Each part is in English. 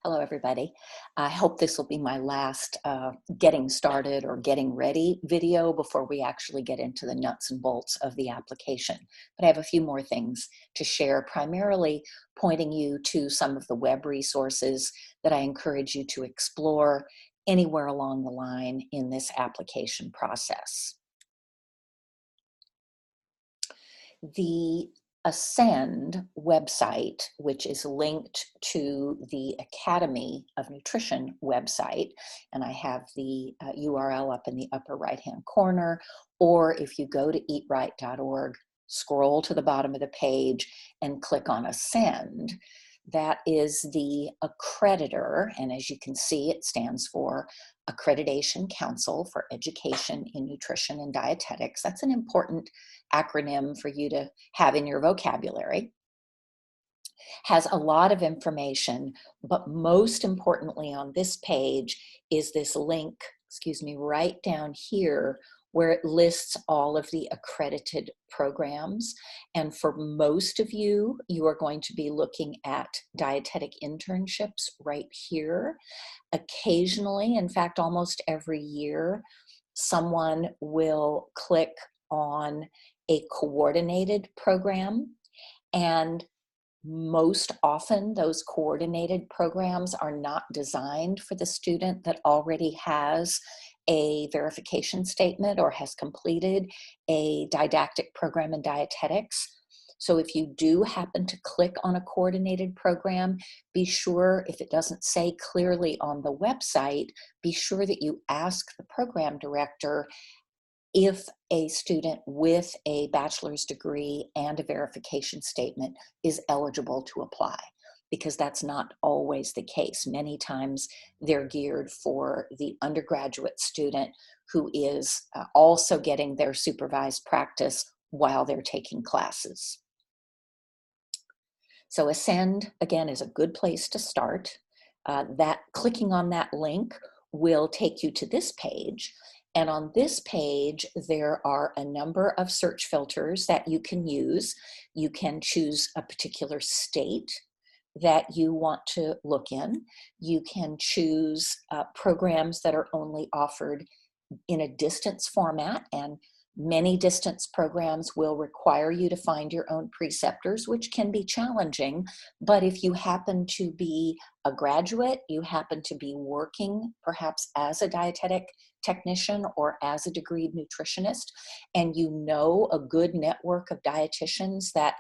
Hello, everybody. I hope this will be my last getting started or getting ready video before we actually get into the nuts and bolts of the application. But I have a few more things to share, primarily pointing you to some of the web resources that I encourage you to explore anywhere along the line in this application process. The Ascend website, which is linked to the Academy of Nutrition website, and I have the URL up in the upper right-hand corner, or if you go to eatright.org, scroll to the bottom of the page and click on Ascend. That is the accreditor, and as you can see, it stands for Accreditation Council for Education in Nutrition and Dietetics. That's an important acronym for you to have in your vocabulary. Has a lot of information, but most importantly on this page is this link, right down here, where it lists all of the accredited programs. And for most of you, you are going to be looking at dietetic internships right here. Occasionally, in fact, almost every year, someone will click on a coordinated program, and most often those coordinated programs are not designed for the student that already has a verification statement or has completed a didactic program in dietetics. So if you do happen to click on a coordinated program, be sure, if it doesn't say clearly on the website, be sure that you ask the program director if a student with a bachelor's degree and a verification statement is eligible to apply, because that's not always the case. Many times they're geared for the undergraduate student who is also getting their supervised practice while they're taking classes. So Ascend, again, is a good place to start. Clicking on that link will take you to this page. And on this page, there are a number of search filters that you can use. You can choose a particular state that you want to look in. You can choose programs that are only offered in a distance format, and many distance programs will require you to find your own preceptors, which can be challenging. But if you happen to be a graduate, you happen to be working perhaps as a dietetic technician or as a degreed nutritionist, and you know a good network of dietitians that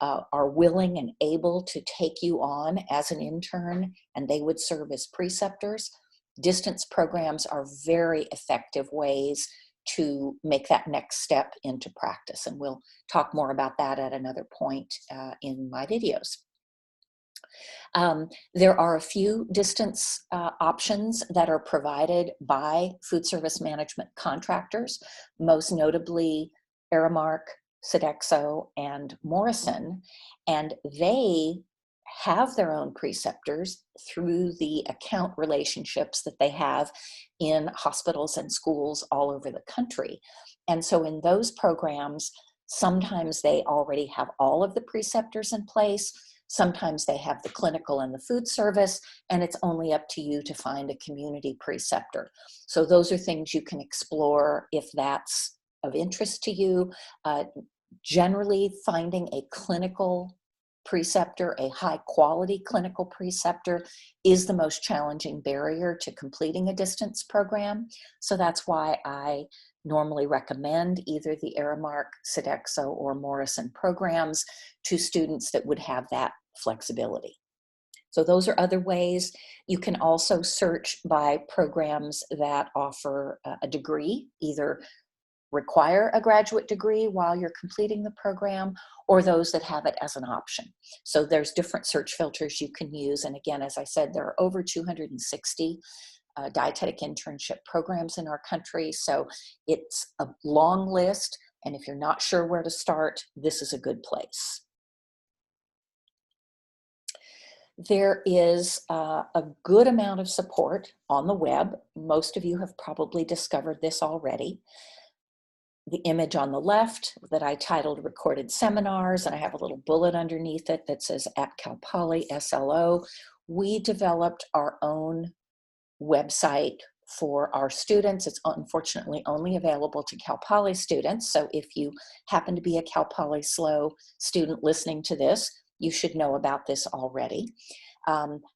are willing and able to take you on as an intern, and they would serve as preceptors, distance programs are very effective ways to make that next step into practice. And we'll talk more about that at another point in my videos. There are a few distance options that are provided by food service management contractors, most notably Aramark, Sodexo, and Morrison, and they have their own preceptors through the account relationships that they have in hospitals and schools all over the country. And so in those programs, sometimes they already have all of the preceptors in place. Sometimes they have the clinical and the food service, and it's only up to you to find a community preceptor. So those are things you can explore if that's of interest to you. Generally, finding a clinical preceptor, a high quality clinical preceptor, is the most challenging barrier to completing a distance program. So that's why I normally recommend either the Aramark, Sodexo, or Morrison programs to students that would have that flexibility. So those are other ways. You can also search by programs that offer a degree, either require a graduate degree while you're completing the program, or those that have it as an option. So there's different search filters you can use. And again, as I said, there are over 260 dietetic internship programs in our country. So it's a long list. And if you're not sure where to start, this is a good place. There is a good amount of support on the web. Most of you have probably discovered this already. The image on the left that I titled Recorded Seminars, and I have a little bullet underneath it that says at Cal Poly SLO, we developed our own website for our students. It's unfortunately only available to Cal Poly students. So if you happen to be a Cal Poly SLO student listening to this, you should know about this already.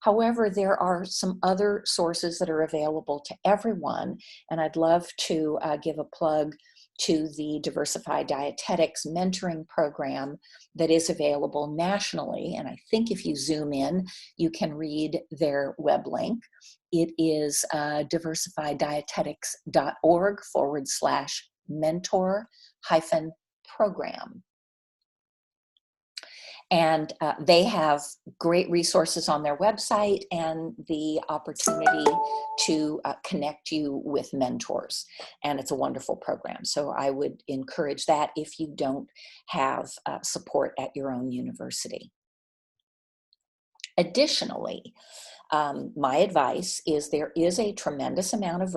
However, there are some other sources that are available to everyone, and I'd love to give a plug to the Diversified Dietetics mentoring program that is available nationally. And I think if you zoom in, you can read their web link. It is diversifiedietetics.org/mentor-program. And they have great resources on their website and the opportunity to connect you with mentors. And it's a wonderful program. So I would encourage that if you don't have support at your own university. Additionally, my advice is there is a tremendous amount of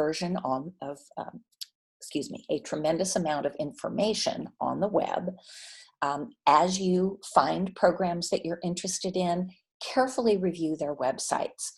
a tremendous amount of information on the web. As you find programs that you're interested in, carefully review their websites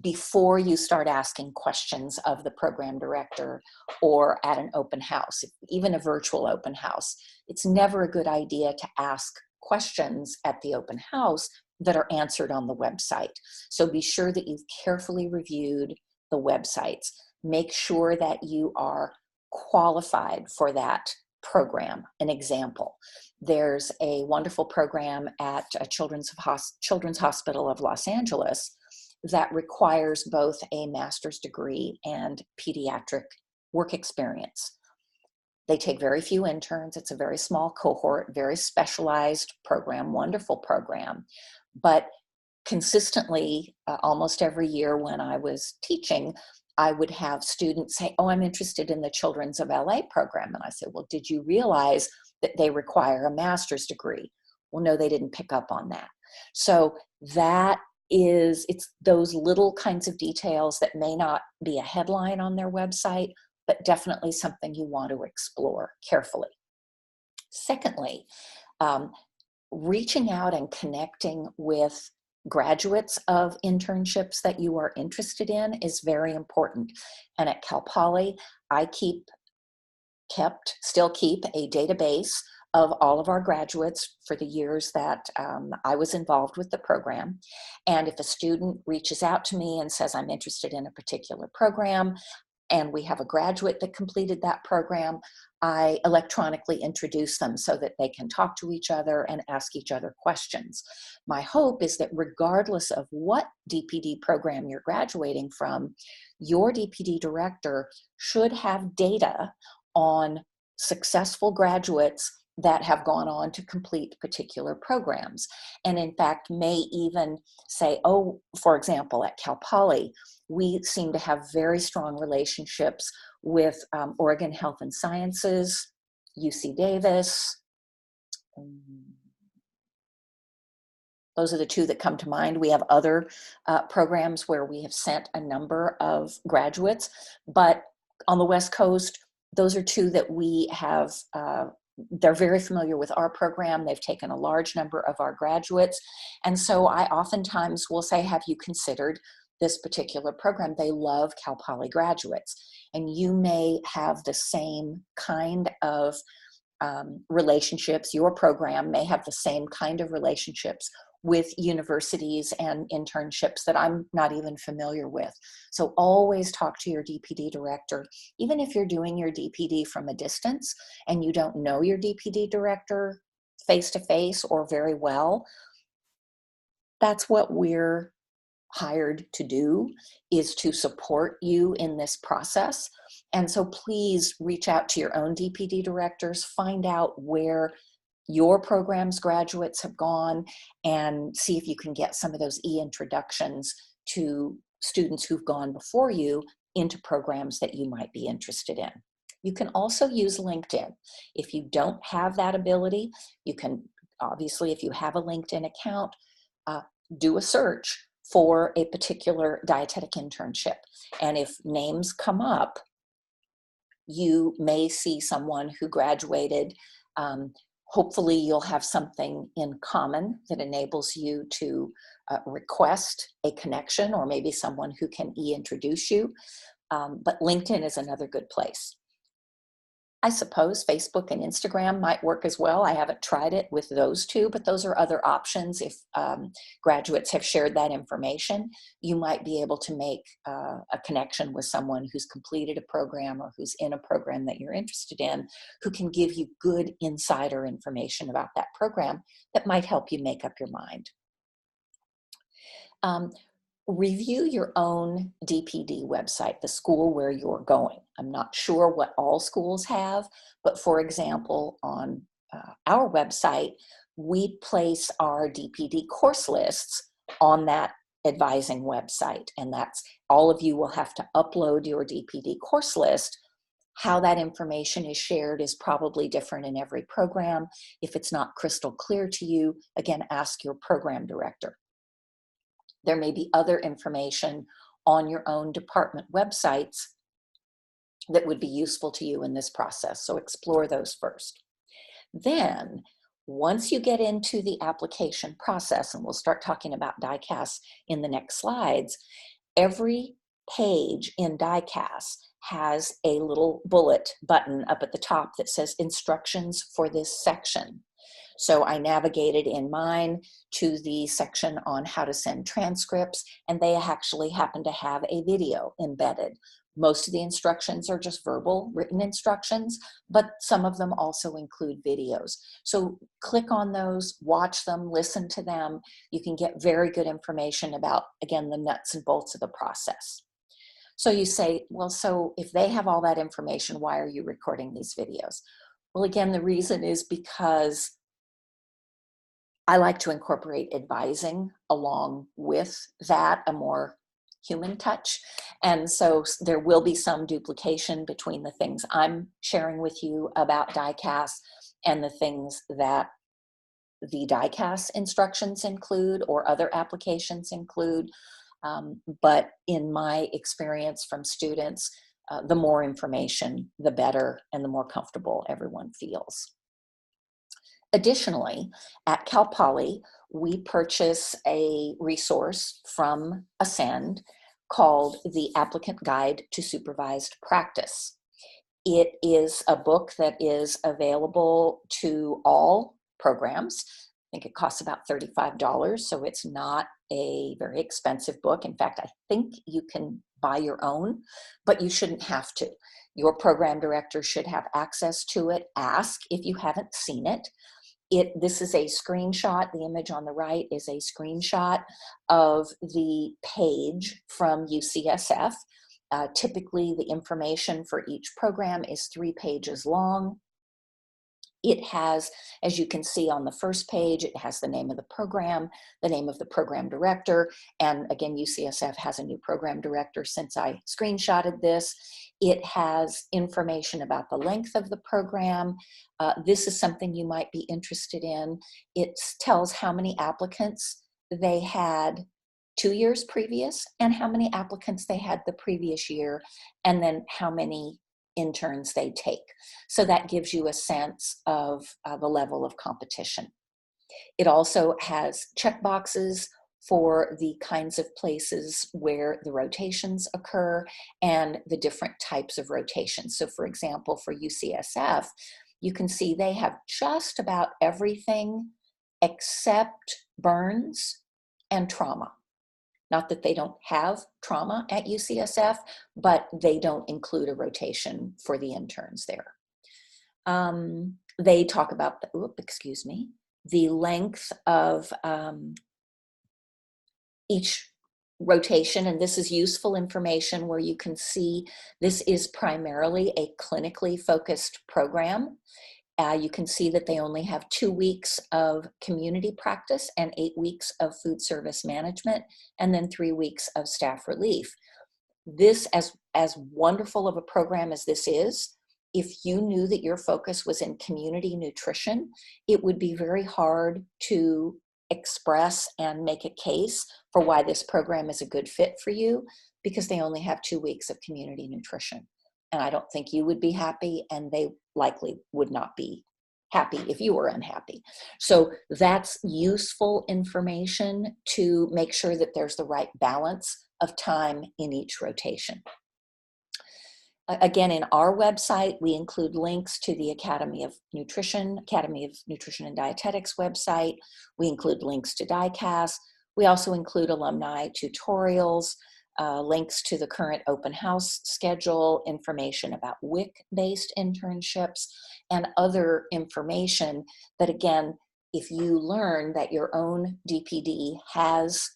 before you start asking questions of the program director or at an open house, even a virtual open house. It's never a good idea to ask questions at the open house that are answered on the website. So be sure that you've carefully reviewed the websites. Make sure that you are qualified for that program. An example, there's a wonderful program at Children's Hospital of Los Angeles that requires both a master's degree and pediatric work experience. They take very few interns. It's a very small cohort, very specialized program, wonderful program. But consistently, almost every year when I was teaching, I would have students say, oh, I'm interested in the Children's of LA program. And I said, well, did you realize that they require a master's degree? Well, no, they didn't pick up on that. So it's those little kinds of details that may not be a headline on their website, but definitely something you want to explore carefully. Secondly, reaching out and connecting with graduates of internships that you are interested in is very important. And at Cal Poly, I still keep a database of all of our graduates for the years that I was involved with the program. And if a student reaches out to me and says, I'm interested in a particular program, and we have a graduate that completed that program, I electronically introduce them so that they can talk to each other and ask each other questions. My hope is that regardless of what DPD program you're graduating from, your DPD director should have data on successful graduates that have gone on to complete particular programs. And in fact, may even say, oh, for example, at Cal Poly, we seem to have very strong relationships with Oregon Health and Sciences, UC Davis. Those are the two that come to mind. We have other programs where we have sent a number of graduates, but on the West Coast, those are two that we have. They're very familiar with our program. They've taken a large number of our graduates. And so I oftentimes will say, have you considered this particular program? They love Cal Poly graduates. And you may have the same kind of relationships. Your program may have the same kind of relationships with universities and internships that I'm not even familiar with. So always talk to your DPD director, even if you're doing your DPD from a distance and you don't know your DPD director face-to-face or very well. That's what we're hired to do, is to support you in this process. And so please reach out to your own DPD directors, find out where your program's graduates have gone, and see if you can get some of those e-introductions to students who've gone before you into programs that you might be interested in. You can also use LinkedIn. If you don't have that ability, you can, obviously, if you have a LinkedIn account, do a search for a particular dietetic internship. And if names come up, you may see someone who graduated Hopefully you'll have something in common that enables you to request a connection, or maybe someone who can introduce you. But LinkedIn is another good place. I suppose Facebook and Instagram might work as well. I haven't tried it with those two, but those are other options. If graduates have shared that information, you might be able to make a connection with someone who's completed a program or who's in a program that you're interested in, who can give you good insider information about that program that might help you make up your mind. Review your own DPD website, the school where you're going. I'm not sure what all schools have, but for example, on our website, we place our DPD course lists on that advising website. And that's, all of you will have to upload your DPD course list. How that information is shared is probably different in every program. If it's not crystal clear to you, again, ask your program director. There may be other information on your own department websites that would be useful to you in this process, so explore those first. Then, once you get into the application process, and we'll start talking about DICAS in the next slides, every page in DICAS has a little bullet button up at the top that says instructions for this section. So I navigated in mine to the section on how to send transcripts, and they actually happen to have a video embedded. Most of the instructions are just verbal, written instructions, but some of them also include videos. So click on those, watch them, listen to them. You can get very good information about, again, the nuts and bolts of the process. So you say, well, so if they have all that information, why are you recording these videos? Well, again, the reason is because I like to incorporate advising along with that, a more human touch. And so there will be some duplication between the things I'm sharing with you about DICAS and the things that the DICAS instructions include or other applications include. But in my experience from students, the more information, the better, and the more comfortable everyone feels. Additionally, at Cal Poly, we purchase a resource from Ascend called The Applicant Guide to Supervised Practice. It is a book that is available to all programs. I think it costs about $35, so it's not a very expensive book. In fact, I think you can buy your own, but you shouldn't have to. Your program director should have access to it. Ask if you haven't seen it. This is a screenshot. The image on the right is a screenshot of the page from UCSF. Typically, the information for each program is 3 pages long. It has, as you can see on the first page, it has the name of the program, the name of the program director, and again, UCSF has a new program director since I screenshotted this. It has information about the length of the program. This is something you might be interested in. It tells how many applicants they had 2 years previous and how many applicants they had the previous year, and then how many interns they take. So that gives you a sense of the level of competition. It also has checkboxes for the kinds of places where the rotations occur and the different types of rotations. So for example, for UCSF, you can see they have just about everything except burns and trauma. Not that they don't have trauma at UCSF, but they don't include a rotation for the interns there. They talk about, the length of each rotation, and this is useful information where you can see this is primarily a clinically focused program. You can see that they only have 2 weeks of community practice and 8 weeks of food service management, and then 3 weeks of staff relief. This, as wonderful of a program as this is, if you knew that your focus was in community nutrition, it would be very hard to express and make a case for why this program is a good fit for you, because they only have 2 weeks of community nutrition. And I don't think you would be happy, and they likely would not be happy if you were unhappy. So that's useful information to make sure that there's the right balance of time in each rotation. Again, in our website, we include links to the Academy of Nutrition and Dietetics website. We include links to DICAS. We also include alumni tutorials, links to the current open house schedule, information about WIC-based internships, and other information that, again, if you learn that your own DPD has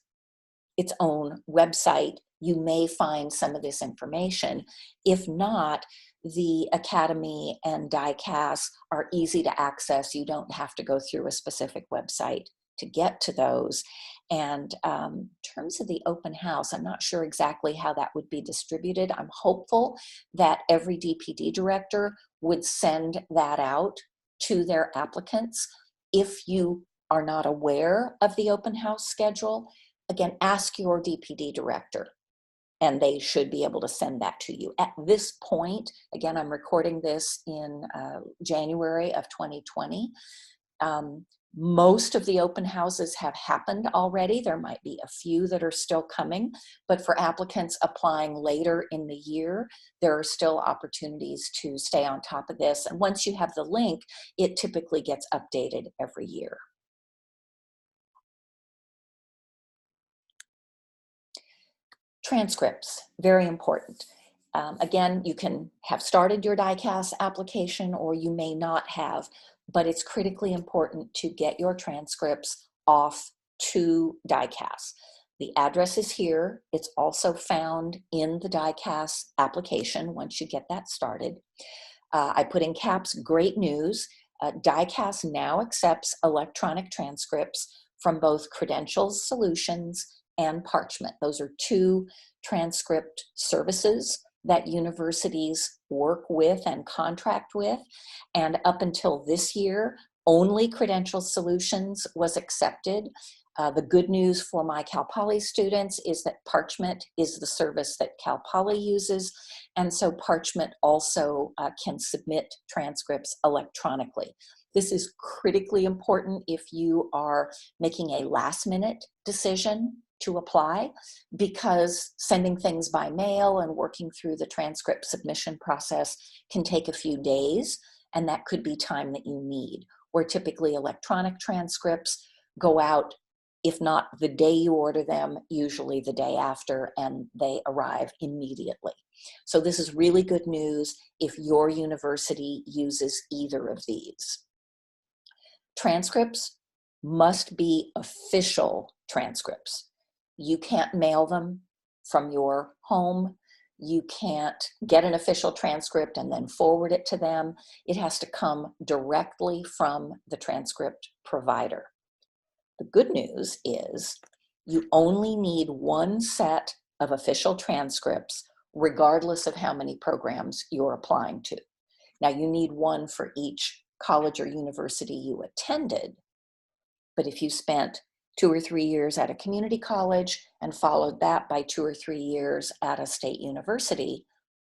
its own website, you may find some of this information. If not, the Academy and DICAS are easy to access. You don't have to go through a specific website to get to those. And in terms of the open house, I'm not sure exactly how that would be distributed. I'm hopeful that every DPD director would send that out to their applicants. If you are not aware of the open house schedule, again, ask your DPD director, and they should be able to send that to you. At this point, again, I'm recording this in January of 2020. Most of the open houses have happened already. There might be a few that are still coming, but for applicants applying later in the year, there are still opportunities to stay on top of this. And once you have the link, it typically gets updated every year. Transcripts, very important. Again, you can have started your DICAS application or you may not have, but it's critically important to get your transcripts off to DICAS. The address is here. It's also found in the DICAS application once you get that started. I put in caps, great news. DICAS now accepts electronic transcripts from both Credentials Solutions and Parchment. Those are two transcript services that universities work with and contract with. And up until this year, only Credentials Solutions was accepted. The good news for my Cal Poly students is that Parchment is the service that Cal Poly uses. And so Parchment also can submit transcripts electronically. This is critically important if you are making a last-minute decision to apply, because sending things by mail and working through the transcript submission process can take a few days, and that could be time that you need. Where typically electronic transcripts go out, if not the day you order them, usually the day after, and they arrive immediately. So this is really good news if your university uses either of these. Transcripts must be official transcripts. You can't mail them from your home. You can't get an official transcript and then forward it to them. It has to come directly from the transcript provider. The good news is you only need one set of official transcripts, regardless of how many programs you're applying to. Now, you need one for each college or university you attended, but if you spent 2 or 3 years at a community college and followed that by 2 or 3 years at a state university,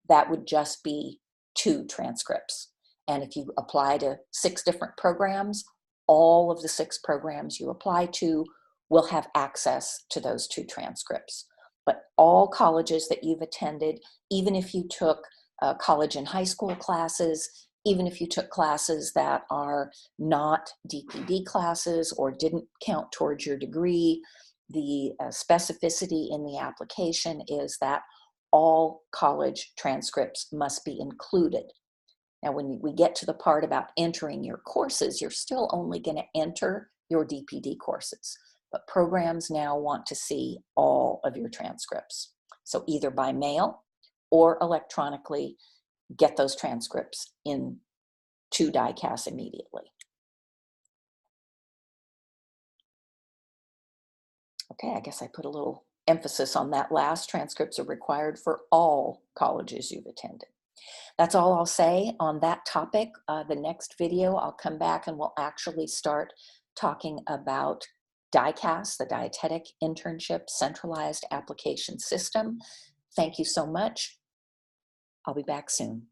that would just be 2 transcripts. And if you apply to 6 different programs, all of the 6 programs you apply to will have access to those 2 transcripts. But all colleges that you've attended, even if you took college and high school classes, even if you took classes that are not DPD classes or didn't count towards your degree, the specificity in the application is that all college transcripts must be included. Now, when we get to the part about entering your courses, you're still only going to enter your DPD courses, but programs now want to see all of your transcripts. So either by mail or electronically, get those transcripts in to DICAS immediately. Okay, I guess I put a little emphasis on that last. Transcripts are required for all colleges you've attended. That's all I'll say on that topic. The next video, I'll come back and we'll actually start talking about DICAS, the Dietetic Internship Centralized Application System. Thank you so much. I'll be back soon.